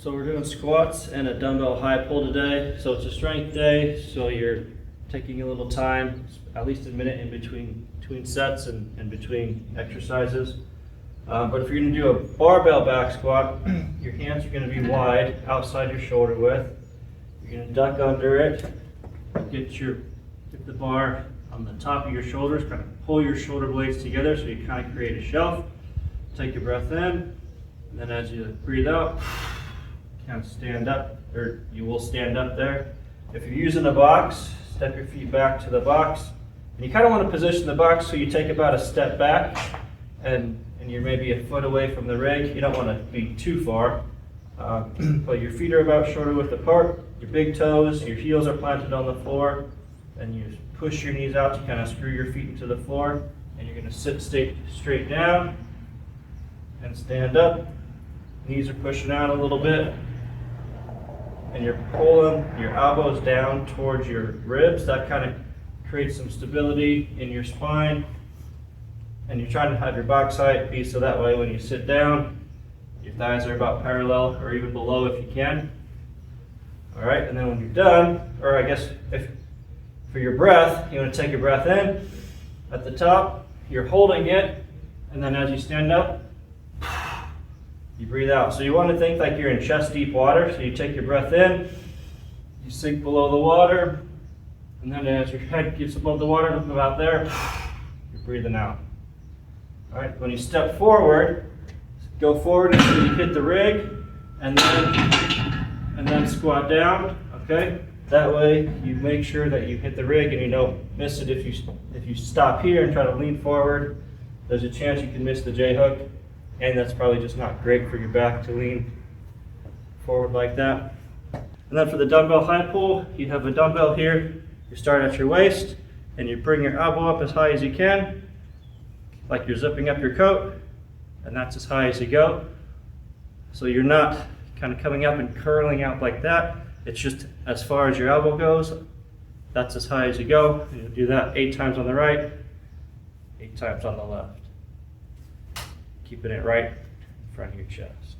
So we're doing squats and a dumbbell high pull today. So it's a strength day, so you're taking a little time, at least a minute in between sets and between exercises. But if you're going to do a barbell back squat, your hands are going to be wide outside your shoulder width. You're going to duck under it, get the bar on the top of your shoulders, kind of pull your shoulder blades together so you kind of create a shelf. Take your breath in, and then as you breathe out, kind of stand up, or you will stand up there. If you're using a box, step your feet back to the box. And you kind of want to position the box so you take about a step back and you're maybe a foot away from the rig. You don't want to be too far. But your feet are about shoulder width apart. Your big toes, your heels are planted on the floor. And you push your knees out to kind of screw your feet into the floor. And you're going to sit straight down and stand up. Knees are pushing out a little bit. And you're pulling your elbows down towards your ribs. That kind of creates some stability in your spine. And you're trying to have your box height be so that way when you sit down, your thighs are about parallel or even below if you can. All right, and then when you're done, or I guess if for your breath, you want to take your breath in at the top, you're holding it, and then as you stand up, you breathe out. So you want to think like you're in chest deep water. So you take your breath in, you sink below the water, and then as your head gets above the water, about there, you're breathing out. All right, when you step forward, go forward until you hit the rig, and then squat down, okay? That way you make sure that you hit the rig and you don't miss it. If you stop here and try to lean forward, there's a chance you can miss the J-hook, and that's probably just not great for your back to lean forward like that. And then for the dumbbell high pull, you have a dumbbell here. You start at your waist, and you bring your elbow up as high as you can, like you're zipping up your coat, and that's as high as you go. So you're not kind of coming up and curling out like that. It's just as far as your elbow goes, that's as high as you go. And you'll do that 8 times on the right, 8 times on the left. Keeping it right in front of your chest.